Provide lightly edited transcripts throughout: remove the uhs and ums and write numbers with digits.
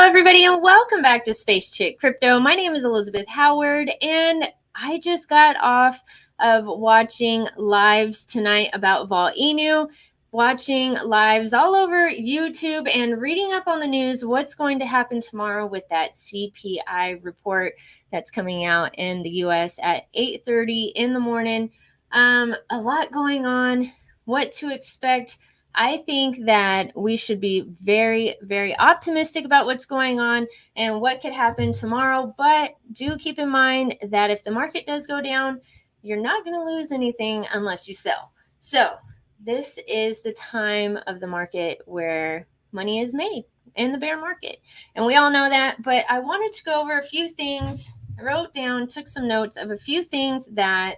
everybody, and welcome back to Space Chick Crypto. My name is Elizabeth Howard, and I just got off of watching lives tonight about Volt-Inu, watching lives all over YouTube, and reading up on the news, what's going to happen tomorrow with that CPI report that's coming out in the U.S. at 8:30 in the morning. A lot going on, what to expect. I think that we should be very, very optimistic about what's going on and what could happen tomorrow. But do keep in mind that if the market does go down, you're not going to lose anything unless you sell. So this is the time of the market where money is made in the bear market. And we all know that. But I wanted to go over a few things. I wrote down, took some notes of a few things that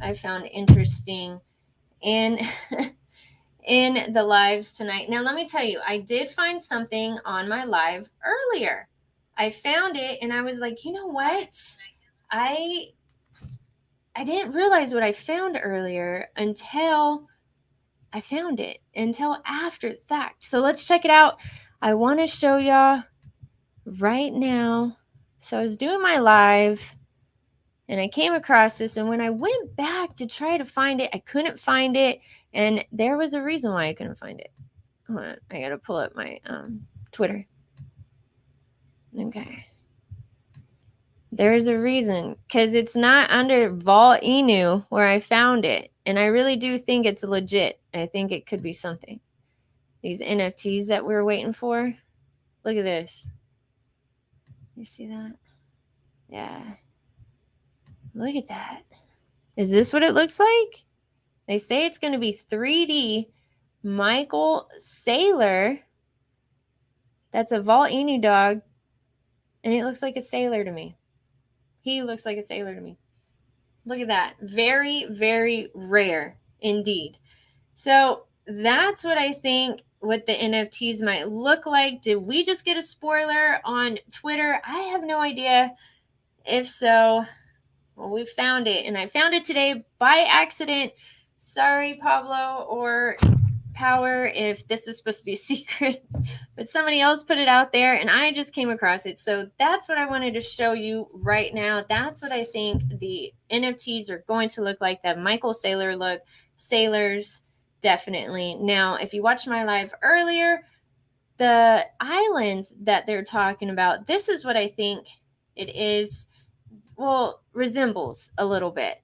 I found interesting in in the lives tonight. Now, let me tell you, I did find something on my live earlier. I found it and I was like, you know what? I didn't realize what I found earlier until I found it, until after the fact. So let's check it out. I want to show y'all right now. So I was doing my live and I came across this, and when I went back to try to find it, I couldn't find it. And there was a reason why I couldn't find it. Hold on, I gotta pull up my Twitter. Okay. There's a reason, because it's not under Volt-Inu where I found it. And I really do think it's legit. I think it could be something. These NFTs that we're waiting for. Look at this. You see that? Yeah. Look at that. Is this what it looks like? They say it's going to be 3D Michael Saylor. That's a Volt-Inu dog. And it looks like a sailor to me. He looks like a sailor to me. Look at that. Very, very rare indeed. So that's what I think what the NFTs might look like. Did we just get a spoiler on Twitter? I have no idea. If so, well, we found it. And I found it today by accident. Sorry, Pablo or Power, if this was supposed to be a secret, but somebody else put it out there and I just came across it. So that's what I wanted to show you right now. That's what I think the NFTs are going to look like, that Michael Saylor look. Sailors, definitely. Now, if you watched my live earlier, the islands that they're talking about, this is what I think it is. Well, resembles a little bit.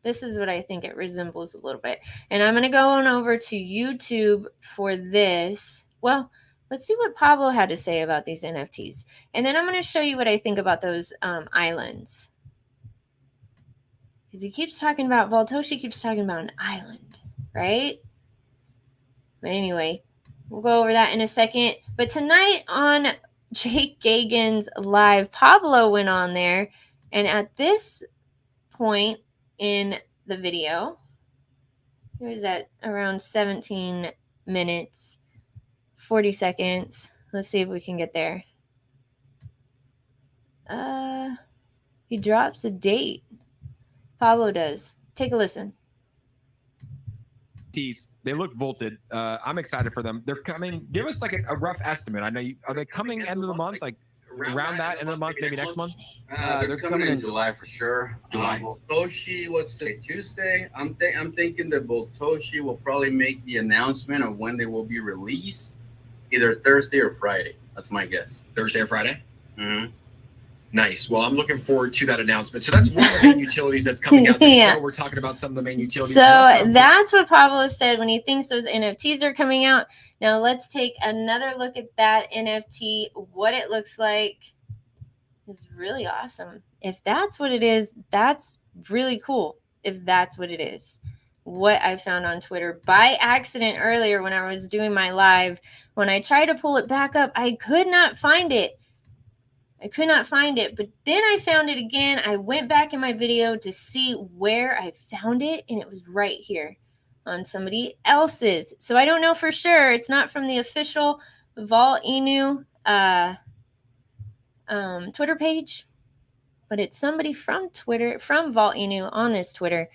This is what I think it resembles a little bit. And I'm going to go on over to YouTube for this. Well, let's see what Pablo had to say about these NFTs. And then I'm going to show you what I think about those islands. Because he keeps talking about, Voltoshi keeps talking about an island, right? But anyway, we'll go over that in a second. But tonight on Jake Gagan's live, Pablo went on there. And at this point in the video, it was at around 17 minutes, 40 seconds. Let's see if we can get there. He drops a date. Pablo does. Take a listen. They look vaulted. I'm excited for them. They're coming. Give us like a rough estimate. I know are they coming end of the month? Like around that end of the month, maybe next month? They're coming in July for sure. July. Voltoshi, what's today? Tuesday. I'm thinking that Voltoshi will probably make the announcement of when they will be released, either Thursday or Friday. That's my guess. Thursday or Friday? Mm-hmm. Nice. Well, I'm looking forward to that announcement. So that's one of the main utilities that's coming out. Yeah. We're talking about some of the main utilities. So that's what Pablo said when he thinks those NFTs are coming out. Now let's take another look at that NFT, what it looks like. It's really awesome. If that's what it is, that's really cool. If that's what it is. What I found on Twitter by accident earlier when I was doing my live, when I tried to pull it back up, I could not find it. I could not find it, but then I found it again. I went back in my video to see where I found it, and it was right here on somebody else's. So I don't know for sure. It's not from the official Volt-Inu Twitter page, but it's somebody from Twitter, from Volt-Inu on this Twitter.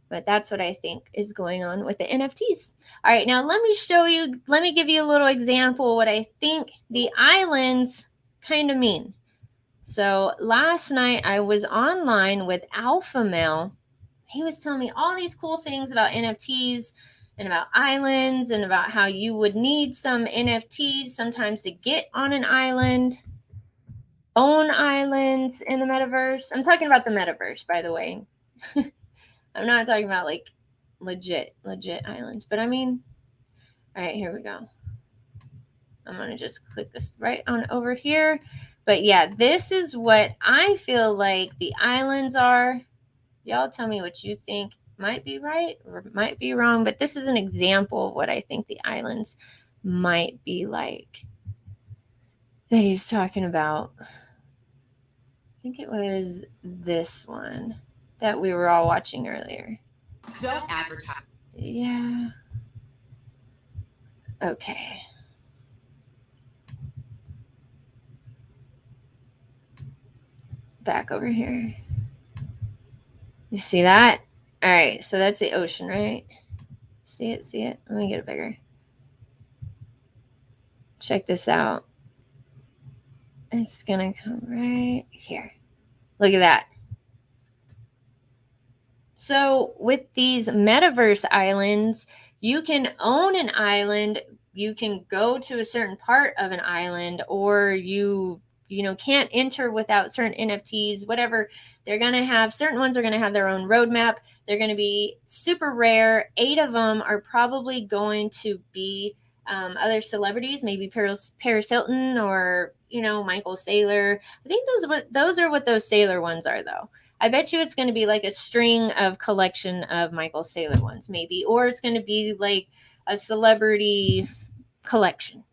But that's what I think is going on with the NFTs. All right, now let me show you, let me give you a little example what I think the islands kind of mean. So last night I was online with Alpha Male. He was telling me all these cool things about NFTs and about islands and about how you would need some NFTs sometimes to get on an island, own islands in the metaverse. I'm talking about the metaverse, by the way. I'm not talking about like legit islands, but I mean, all right, here we go. I'm going to just click this right on over here. But yeah, this is what I feel like the islands are. Y'all tell me what you think. Might be right or might be wrong, but this is an example of what I think the islands might be like that he's talking about. I think it was this one that we were all watching earlier. Don't advertise. Yeah. Okay. Back over here. You see that? All right, so that's the ocean, right? See it? Let me get it bigger. Check this out. It's going to come right here. Look at that. So with these metaverse islands, you can own an island. You can go to a certain part of an island, or you can't enter without certain NFTs, whatever. They're going to have, certain ones are going to have their own roadmap. They're going to be super rare. 8 of them are probably going to be other celebrities, maybe Paris Hilton or, Michael Saylor. I think those are what those Saylor ones are, though. I bet you it's going to be like a string of collection of Michael Saylor ones, maybe, or it's going to be like a celebrity collection,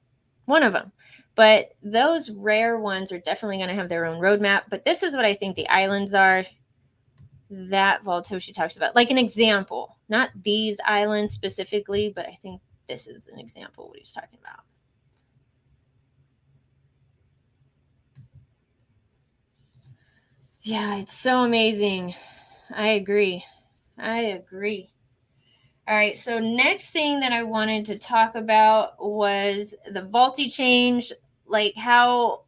one of them. But those rare ones are definitely going to have their own roadmap. But this is what I think the islands are that Volte talks about. Like an example, not these islands specifically, but I think this is an example of what he's talking about. Yeah, it's so amazing. I agree. All right, so next thing that I wanted to talk about was the Volte change, like how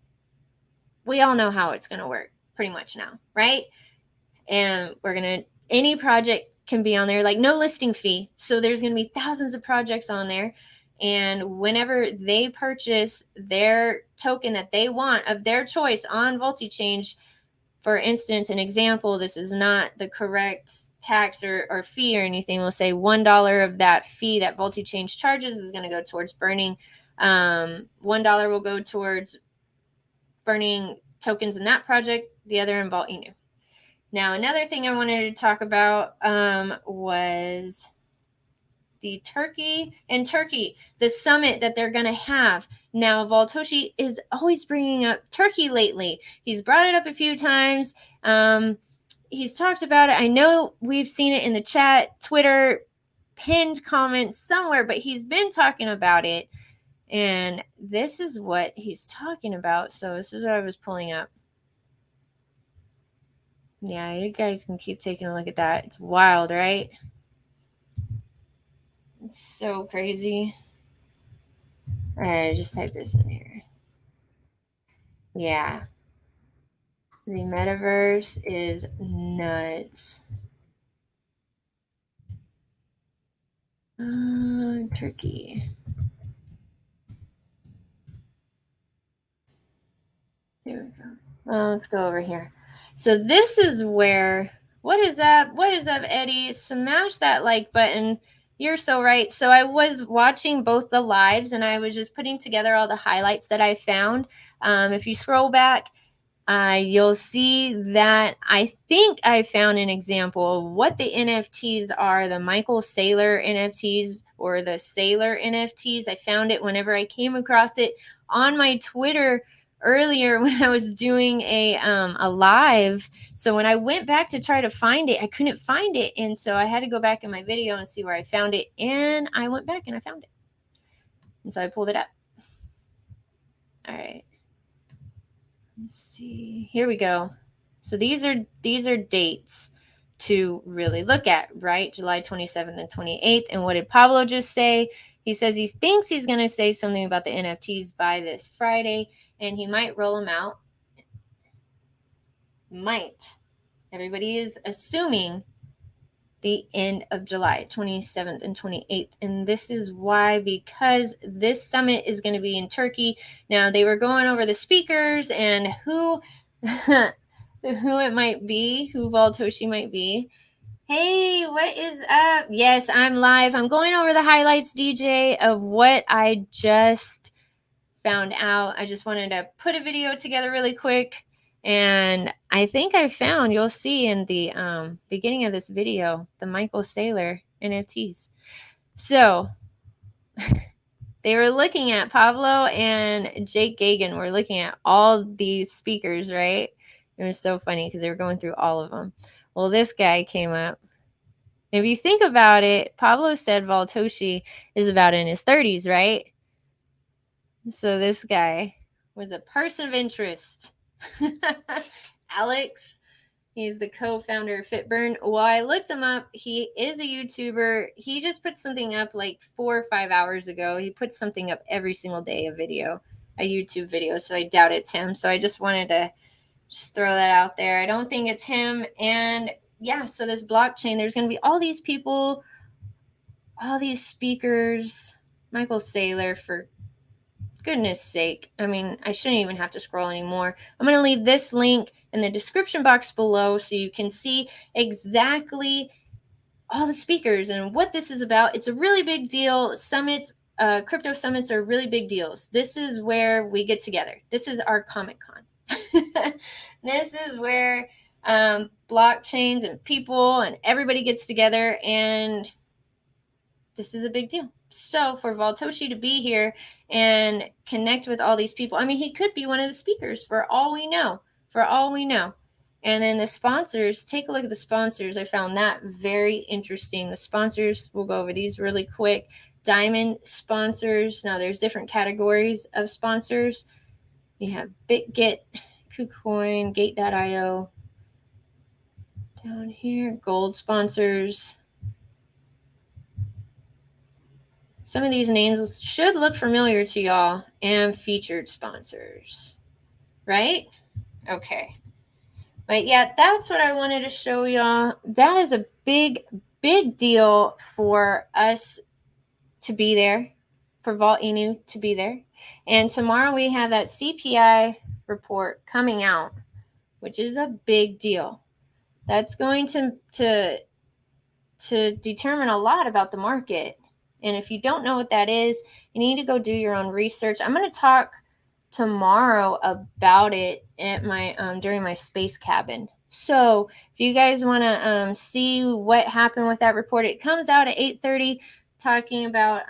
we all know how it's going to work pretty much now, right? And any project can be on there, like no listing fee. So there's going to be thousands of projects on there. And whenever they purchase their token that they want of their choice on Volte change, for instance, an example, this is not the correct tax or fee or anything. We'll say $1 of that fee that Volte change charges is going to go towards burning. $1 will go towards burning tokens in that project, the other in Volt-Inu. Now, another thing I wanted to talk about was the Turkey, the summit that they're going to have. Now, Volte is always bringing up Turkey lately. He's brought it up a few times. He's talked about it. I know we've seen it in the chat, Twitter, pinned comments somewhere, but he's been talking about it. And this is what he's talking about. So this is what I was pulling up. Yeah, you guys can keep taking a look at that. It's wild, right? It's so crazy. All right, just type this in here. Yeah. The metaverse is nuts. Turkey. There we go. Well, let's go over here. So this is where, what is up, Eddie? Smash that like button. You're so right. So I was watching both the lives and I was just putting together all the highlights that I found. If you scroll back, you'll see that I think I found an example of what the NFTs are, the Michael Saylor NFTs or the Saylor NFTs. I found it whenever I came across it on my Twitter earlier when I was doing a live. So when I went back to try to find it, I couldn't find it. And so I had to go back in my video and see where I found it. And I went back and I found it. And so I pulled it up. All right. Let's see. Here we go. So these are dates to really look at, right? July 27th and 28th. And what did Pablo just say? He says he thinks he's going to say something about the NFTs by this Friday, and he might roll them out. Might. Everybody is assuming the end of July, 27th and 28th. And this is why, because this summit is going to be in Turkey. Now, they were going over the speakers and who it might be, who Voltoshi might be. Hey, what is up? Yes, I'm live. I'm going over the highlights, DJ, of what I just found out. I just wanted to put a video together really quick. And I think I found, you'll see in the beginning of this video, the Michael Saylor NFTs. So they were looking at, Pablo and Jake Gagan were looking at all these speakers, right? It was so funny because they were going through all of them. Well, this guy came up. If you think about it, Pablo said Voltoshi is about in his 30s, right? So this guy was a person of interest. Alex, he's the co-founder of FitBurn. Well, I looked him up. He is a YouTuber. He just put something up like 4 or 5 hours ago. He puts something up every single day, a YouTube video. So I doubt it's him. So I just wanted to just throw that out there. I don't think it's him. And yeah, so this blockchain, there's going to be all these people, all these speakers, Michael Saylor, for goodness sake. I mean, I shouldn't even have to scroll anymore. I'm going to leave this link in the description box below so you can see exactly all the speakers and what this is about. It's a really big deal. Summits, crypto summits are really big deals. This is where we get together. This is our Comic-Con. This is where blockchains and people and everybody gets together, and this is a big deal. So for Voltoshi to be here and connect with all these people, I mean, he could be one of the speakers for all we know, And then the sponsors, take a look at the sponsors. I found that very interesting. The sponsors, we'll go over these really quick. Diamond sponsors. Now there's different categories of sponsors. You have BitGet, KuCoin, Gate.io. Down here, gold sponsors. Some of these names should look familiar to y'all, and featured sponsors, right? Okay. But yeah, that's what I wanted to show y'all. That is a big, big deal for us to be there, for Volt-Inu to be there. And tomorrow we have that CPI report coming out, which is a big deal. That's going to determine a lot about the market. And if you don't know what that is, you need to go do your own research. I'm going to talk tomorrow about it at my during my space cabin. So if you guys want to see what happened with that report, it comes out at 8:30, talking about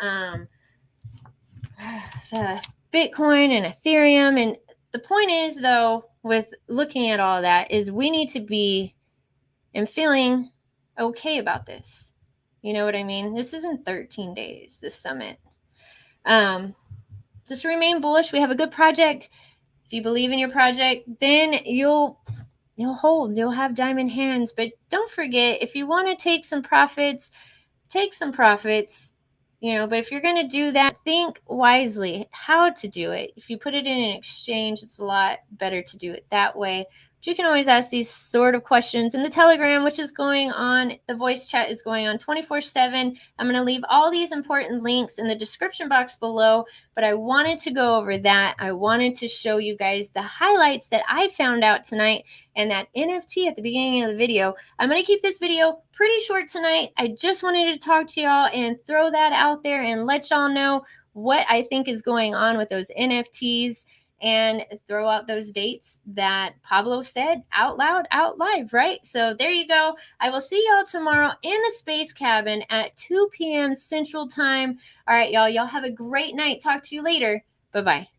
the Bitcoin and Ethereum. And the point is, though, with looking at all that, is we need to be and feeling okay about this. You know what I mean? This isn't 13 days, this summit. Just remain bullish. We have a good project. If you believe in your project, then you'll have diamond hands. But don't forget, if you want to take some profits, but if you're going to do that, think wisely how to do it. If you put it in an exchange, it's a lot better to do it that way. But you can always ask these sort of questions in the Telegram, which is going on. The voice chat is going on 24/7. I'm going to leave all these important links in the description box below, but I wanted to go over that. I wanted to show you guys the highlights that I found out tonight and that NFT at the beginning of the video. I'm going to keep this video pretty short tonight. I just wanted to talk to y'all and throw that out there and let y'all know what I think is going on with those NFTs, and throw out those dates that Pablo said out loud, out live, right? So there you go. I will see y'all tomorrow in the space cabin at 2 p.m. Central Time. All right, y'all have a great night. Talk to you later. Bye-bye.